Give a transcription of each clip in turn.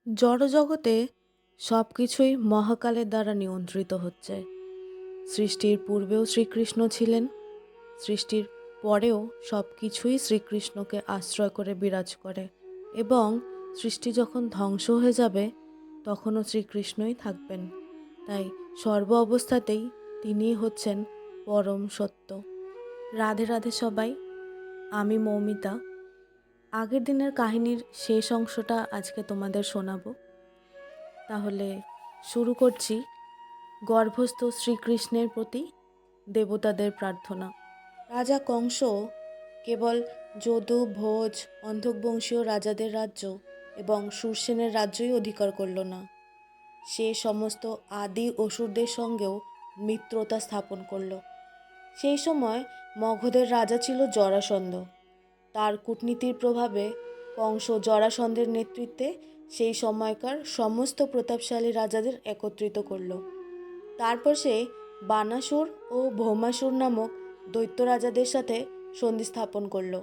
জড়জগতে সব কিছুই মহাকালের দ্বারা নিয়ন্ত্রিত হচ্ছে। সৃষ্টির পূর্বেও শ্রীকৃষ্ণ ছিলেন, সৃষ্টির পরেও সব কিছুই শ্রীকৃষ্ণকে আশ্রয় করে বিরাজ করে এবং সৃষ্টি যখন ধ্বংস হয়ে যাবে তখনও শ্রীকৃষ্ণই থাকবেন। তাই সর্ব অবস্থাতেই তিনিই হচ্ছেন পরম সত্য। রাধে রাধে সবাই, আমি মৌমিতা। আগের দিনের কাহিনীর শেষ অংশটা আজকে তোমাদের শোনাবো। তাহলে শুরু করছি। গর্ভস্থ শ্রীকৃষ্ণের প্রতি দেবতাদের প্রার্থনা। রাজা কংস কেবল যদু, ভোজ, অন্ধকবংশীয় রাজাদের রাজ্য এবং শূরসেনের রাজ্যই অধিকার করল না, সে সমস্ত আদি অসুরদের সঙ্গেও মিত্রতা স্থাপন করল। সেই সময় মগধের রাজা ছিল জরাসন্ধ। তার কূটনীতির প্রভাবে কংস জরাসন্ধের নেতৃত্বে সেই সময়কার সমস্ত প্রতাপশালী রাজাদের একত্রিত করল। তারপর সে বানাসুর ও ভৌমাসুর নামক দৈত্য রাজাদের সাথে সন্ধি স্থাপন করল।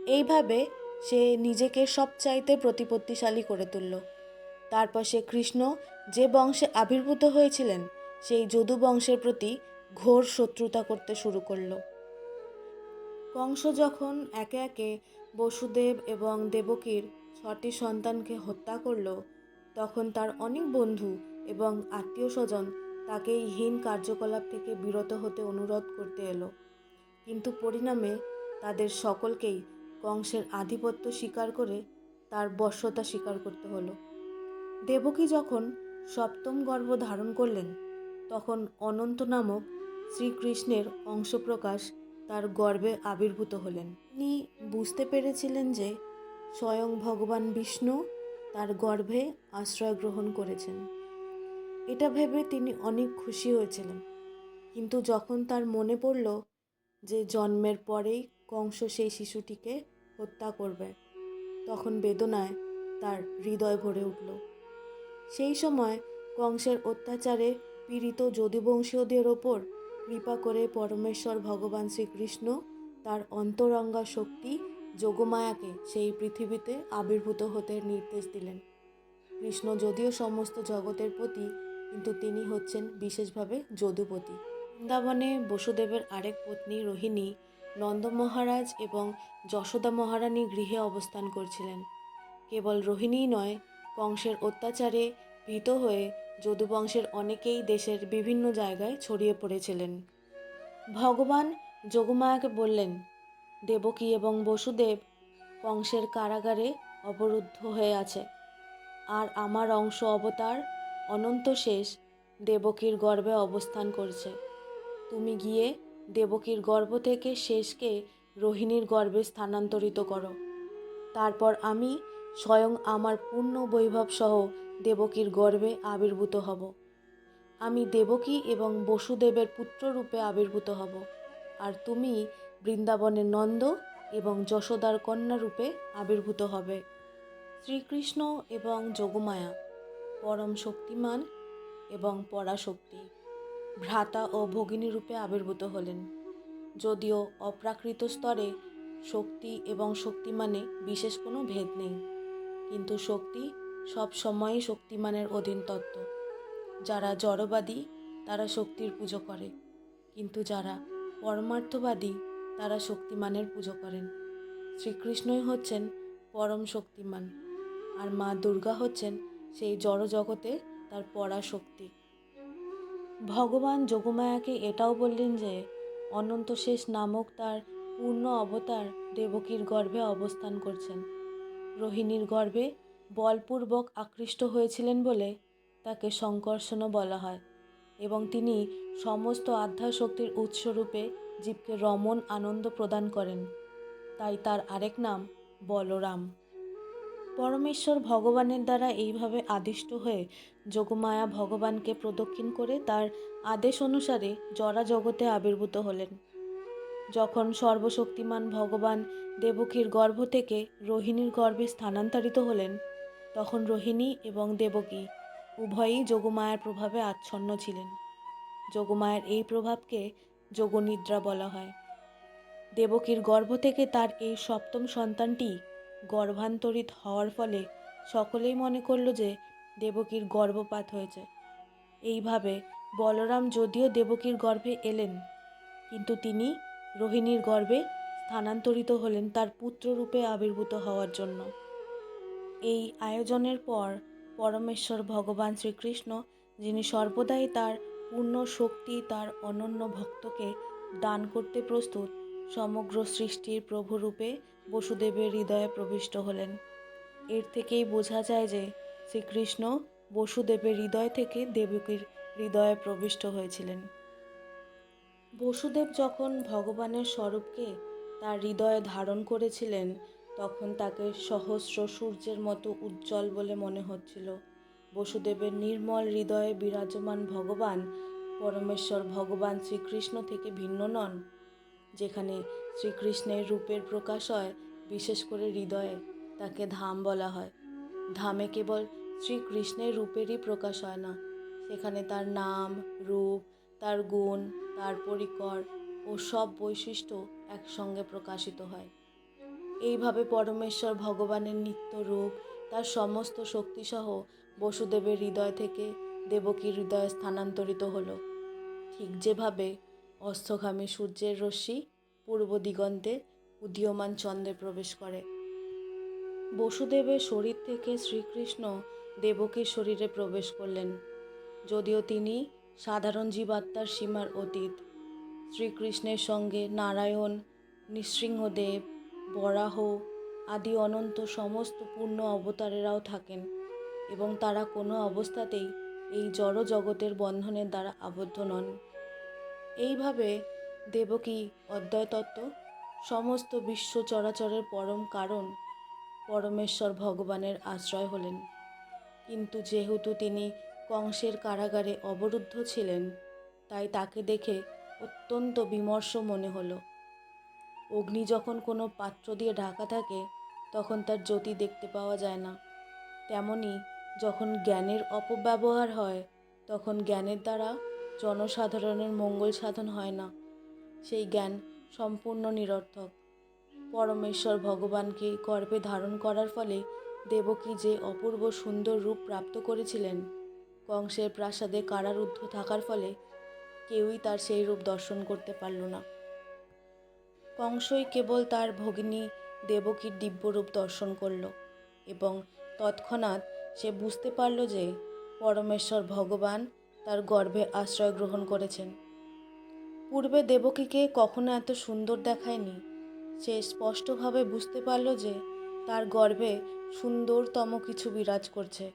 এইভাবে সে নিজেকে সবচাইতে প্রতিপত্তিশালী করে তুলল। তারপর সে কৃষ্ণ যে বংশে আবির্ভূত হয়েছিলেন সেই যদু বংশের প্রতি ঘোর শত্রুতা করতে শুরু করল। কংস যখন একে একে বসুদেব এবং দেবকীর 6টি সন্তানকে হত্যা করল, তখন তার অনেক বন্ধু এবং আত্মীয় স্বজন তাকে এই হীন কার্যকলাপ থেকে বিরত হতে অনুরোধ করতে এলো, কিন্তু পরিণামে তাদের সকলকেই কংসের আধিপত্য স্বীকার করে তার বশ্যতা স্বীকার করতে হলো। দেবকী যখন 7ম গর্ভ ধারণ করলেন, তখন অনন্ত নামক শ্রীকৃষ্ণের অংশপ্রকাশ তার গর্ভে আবির্ভূত হলেন। তিনি বুঝতে পেরেছিলেন যে স্বয়ং ভগবান বিষ্ণু তার গর্ভে আশ্রয় গ্রহণ করেছেন। এটা ভেবে তিনি অনেক খুশি হয়েছিলেন, কিন্তু যখন তার মনে পড়ল যে জন্মের পরেই কংস সেই শিশুটিকে হত্যা করবে, তখন বেদনায় তার হৃদয় ভরে উঠল। সেই সময় কংসের অত্যাচারে পীড়িত যদুবংশীয়দের ওপর কৃপা করে পরমেশ্বর ভগবান শ্রীকৃষ্ণ তার অন্তরঙ্গা শক্তি যোগমায়াকে সেই পৃথিবীতে আবির্ভূত হতে নির্দেশ দিলেন। কৃষ্ণ যদিও সমস্ত জগতের পতি, কিন্তু তিনি হচ্ছেন বিশেষভাবে যদুপতি। বৃন্দাবনে বসুদেবের আরেক পত্নী রোহিণী নন্দ মহারাজ এবং যশোদা মহারানী গৃহে অবস্থান করছিলেন। কেবল রোহিণীই নয়, কংসের অত্যাচারে ভীত হয়ে যদুবংশের অনেকেই দেশের বিভিন্ন জায়গায় ছড়িয়ে পড়েছিলেন। ভগবান যোগমায়াকে বললেন, দেবকী এবং বসুদেব কংসের কারাগারে অবরুদ্ধ হয়ে আছে, আর আমার অংশ অবতার অনন্ত শেষ দেবকীর গর্ভে অবস্থান করছে। তুমি গিয়ে দেবকীর গর্ভ থেকে শেষকে রোহিণীর গর্ভে স্থানান্তরিত করো। তারপর আমি স্বয়ং আমার পূর্ণ বৈভব সহ দেবকীর গর্ভে আবির্ভূত হব। আমি দেবকী এবং বসুদেবের পুত্ররূপে আবির্ভূত হব, আর তুমি বৃন্দাবনের নন্দ এবং যশোদার কন্যা রূপে আবির্ভূত হবে। শ্রীকৃষ্ণ এবং যোগমায়া পরম শক্তিমান এবং পরাশক্তি ভ্রাতা ও ভগিনী রূপে আবির্ভূত হলেন। যদিও অপ্রাকৃত স্তরে শক্তি এবং শক্তিমানে বিশেষ কোনো ভেদ নেই, কিন্তু শক্তি সব সময়ই শক্তিমানের অধীন তত্ত্ব। যারা জড়বাদী তারা শক্তির পুজো করে, কিন্তু যারা পরমার্থবাদী তারা শক্তিমানের পুজো করেন। শ্রীকৃষ্ণই হচ্ছেন পরম শক্তিমান, আর মা দুর্গা হচ্ছেন সেই জড় জগতে তার পরাশক্তি। ভগবান যোগমায়াকে এটাও বললেন যে অনন্তশেষ নামক তার পূর্ণ অবতার দেবকীর গর্ভে অবস্থান করছেন। রোহিণীর গর্ভে বলপূর্বক আকৃষ্ট হয়েছিলেন বলে তাকে সংকর্ষণও বলা হয়, এবং তিনি সমস্ত আধ্যাশক্তির উৎসরূপে জীবকে রমণ আনন্দ প্রদান করেন, তাই তার আরেক নাম বলরাম। পরমেশ্বর ভগবানের দ্বারা এইভাবে আদিষ্ট হয়ে যোগমায়া ভগবানকে প্রদক্ষিণ করে তার আদেশ অনুসারে জরা জগতে আবির্ভূত হলেন। যখন সর্বশক্তিমান ভগবান দেবকীর গর্ভ থেকে রোহিণীর গর্ভে স্থানান্তরিত হলেন, তখন রোহিণী এবং দেবকী উভয়ই যোগমায়ার প্রভাবে আচ্ছন্ন ছিলেন। যোগমায়ার এই প্রভাবকে যোগনিদ্রা বলা হয়। দেবকীর গর্ভ থেকে তার এই 7ম সন্তানটি গর্ভান্তরিত হওয়ার ফলে সকলেই মনে করল যে দেবকীর গর্ভপাত হয়েছে। এইভাবে বলরাম যদিও দেবকীর গর্ভে এলেন, কিন্তু তিনি রোহিণীর গর্ভে স্থানান্তরিত হলেন তার পুত্ররূপে আবির্ভূত হওয়ার জন্য। এই আয়োজনের পর পরমেশ্বর ভগবান শ্রীকৃষ্ণ, যিনি সর্বদাই তার পূর্ণ শক্তি তার অনন্য ভক্তকে দান করতে প্রস্তুত, সমগ্র সৃষ্টির প্রভুরূপে বসুদেবের হৃদয়ে প্রবিষ্ট হলেন। এর থেকেই বোঝা যায় যে শ্রীকৃষ্ণ বসুদেবের হৃদয় থেকে দেবকীর হৃদয়ে প্রবিষ্ট হয়েছিলেন। বসুদেব যখন ভগবানের স্বরূপকে তার হৃদয়ে ধারণ করেছিলেন, তখন তাকে সহস্র সূর্যের মতো উজ্জ্বল বলে মনে হচ্ছিল। বসুদেবের নির্মল হৃদয়ে বিরাজমান ভগবান পরমেশ্বর ভগবান শ্রীকৃষ্ণ থেকে ভিন্ন নন। যেখানে শ্রীকৃষ্ণের রূপের প্রকাশ হয়, বিশেষ করে হৃদয়ে, তাকে ধাম বলা হয়। ধামে কেবল শ্রীকৃষ্ণের রূপেরই প্রকাশ হয় না, সেখানে তার নাম, রূপ, তার গুণ, তার পরিকর ও সব বৈশিষ্ট্য একসঙ্গে প্রকাশিত হয়। এইভাবে পরমেশ্বর ভগবানের নিত্য রূপ, তার সমস্ত শক্তিসহ বসুদেবের হৃদয় থেকে দেবকীর হৃদয়ে স্থানান্তরিত হলো। ঠিক যেভাবে অস্তগামী সূর্যের রশ্মি পূর্ব দিগন্তে উদীয়মান চন্দ্রে প্রবেশ করে। বসুদেবের শরীর থেকে শ্রীকৃষ্ণ দেবকীর শরীরে প্রবেশ করলেন, যদিও তিনি সাধারণ জীবাত্মার সীমার অতীত। শ্রীকৃষ্ণের সঙ্গে নারায়ণ, নৃসিংহদেব, বরাহ আদি অনন্ত সমস্ত পূর্ণ অবতারেরাও থাকেন, এবং তারা কোনো অবস্থাতেই এই জড় জগতের বন্ধনের দ্বারা আবদ্ধ নন। এইভাবে দেবকী অদ্বয় তত্ত্ব, সমস্ত বিশ্ব চরাচরের পরম কারণ, পরমেশ্বর ভগবানের আশ্রয় হলেন। কিন্তু যেহেতু তিনি কংসের কারাগারে অবরুদ্ধ ছিলেন, তাই তাকে দেখে অত্যন্ত বিমর্ষ মনে হলো। অগ্নি যখন কোনো পাত্র দিয়ে ঢাকা থাকে, তখন তার জ্যোতি দেখতে পাওয়া যায় না। তেমনি যখন জ্ঞানের অপব্যবহার হয়, তখন জ্ঞানের দ্বারা জনসাধারণের মঙ্গল সাধন হয় না, সেই জ্ঞান সম্পূর্ণ নিরর্থক। পরমেশ্বর ভগবানকে গর্ভে ধারণ করার ফলে দেবকী যে অপূর্ব সুন্দর রূপ প্রাপ্ত করেছিলেন, কংসের প্রাসাদে কারারুদ্ধ থাকার ফলে কেউই তার সেই রূপ দর্শন করতে পারল না। কংসই কেবল তার ভগিনী দেবকীর দিব্যরূপ দর্শন করল, এবং তৎক্ষণাৎ সে বুঝতে পারল যে পরমেশ্বর ভগবান তার গর্ভে আশ্রয় গ্রহণ করেছেন। পূর্বে দেবকীকে কখনো এত সুন্দর দেখায়নি। সে স্পষ্টভাবে বুঝতে পারল যে তার গর্ভে সুন্দরতম কিছু বিরাজ করছে।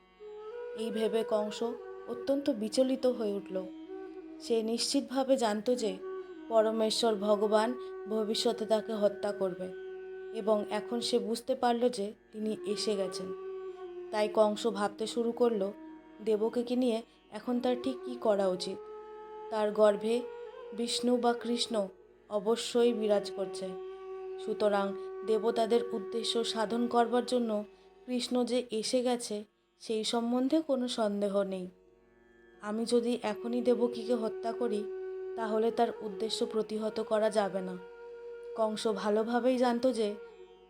এই ভেবে কংস অত্যন্ত বিচলিত হয়ে উঠল। সে নিশ্চিতভাবে জানত যে পরমেশ্বর ভগবান ভবিষ্যতে তাকে হত্যা করবে, এবং এখন সে বুঝতে পারল যে তিনি এসে গেছেন। তাই কংস ভাবতে শুরু করলো দেবকীকে নিয়ে এখন তার ঠিক কী করা উচিত। তার গর্ভে বিষ্ণু বা কৃষ্ণ অবশ্যই বিরাজ করছে, সুতরাং দেবতাদের উদ্দেশ্য সাধন করবার জন্য কৃষ্ণ যে এসে গেছে সেই সম্বন্ধে কোনো সন্দেহ নেই। আমি যদি এখনই দেবকীকে হত্যা করি, তাহলে তার উদ্দেশ্য প্রতিহত করা যাবে না। কংস ভালোভাবেই জানত যে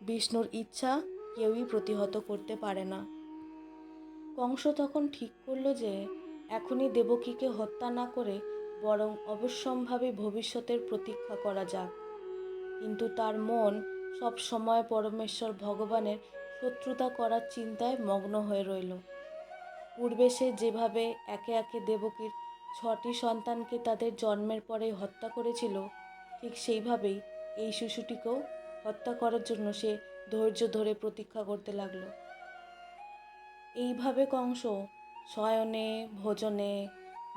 বিষ্ণুর ইচ্ছা কেউই প্রতিহত করতে পারে না। কংস তখন ঠিক করল যে এখনই দেবকীকে হত্যা না করে বরং অবশ্যম্ভাবী ভবিষ্যতের প্রতীক্ষা করা যাক। কিন্তু তার মন সব সময় পরমেশ্বর ভগবানের শত্রুতা করার চিন্তায় মগ্ন হয়ে রইল। পূর্বে সে যেভাবে একে একে দেবকীর 6টি সন্তানকে তাদের জন্মের পরেই হত্যা করেছিল, ঠিক সেইভাবেই এই শিশুটিকেও হত্যা করার জন্য সে ধৈর্য ধরে প্রতীক্ষা করতে লাগলো। এইভাবে কংস শয়নে, ভোজনে,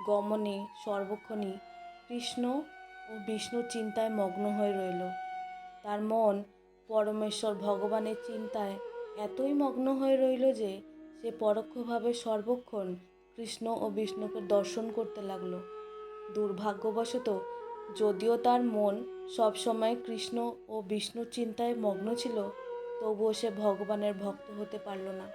গমনে সর্বক্ষণই কৃষ্ণ ও বিষ্ণুর চিন্তায় মগ্ন হয়ে রইল। তার মন পরমেশ্বর ভগবানের চিন্তায় এতই মগ্ন হয়ে রইল যে সে পরোক্ষভাবে সর্বক্ষণ কৃষ্ণ ও বিষ্ণুকে দর্শন করতে লাগল। দুর্ভাগ্যবশত যদিও তার মন সবসময় কৃষ্ণ ও বিষ্ণুর চিন্তায় মগ্ন ছিল, তবুও সে ভগবানের ভক্ত হতে পারল না।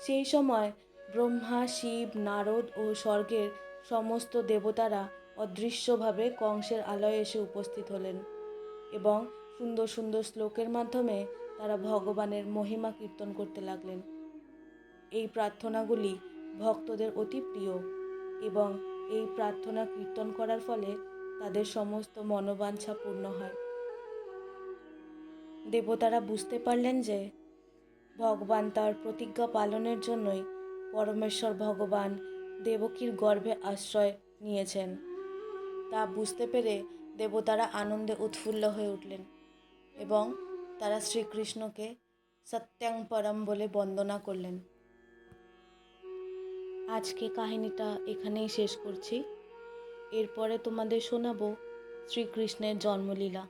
সেই সময় ব্রহ্মা, শিব, নারদ ও স্বর্গের সমস্ত দেবতারা অদৃশ্যভাবে কংসের আলয়ে এসে উপস্থিত হলেন, এবং সুন্দর সুন্দর শ্লোকের মাধ্যমে তারা ভগবানের মহিমা কীর্তন করতে লাগলেন। এই প্রার্থনাগুলি ভক্তদের অতি প্রিয় এবং এই প্রার্থনা কীর্তন করার ফলে তাদের সমস্ত মনোবাঞ্ছা পূর্ণ হয়। দেবতারা বুঝতে পারলেন যে ভগবান তার প্রতিজ্ঞা পালনের জন্যই পরমেশ্বর ভগবান দেবকীর গর্ভে আশ্রয় নিয়েছেন। তা বুঝতে পেরে দেবতারা আনন্দে উৎফুল্ল হয়ে উঠলেন এবং তারা শ্রীকৃষ্ণকে সত্যং পরম বলে বন্দনা করলেন। আজকে কাহিনীটা এখানেই শেষ করছি। এরপরে তোমাদের শোনাবো শ্রীকৃষ্ণের জন্মলীলা।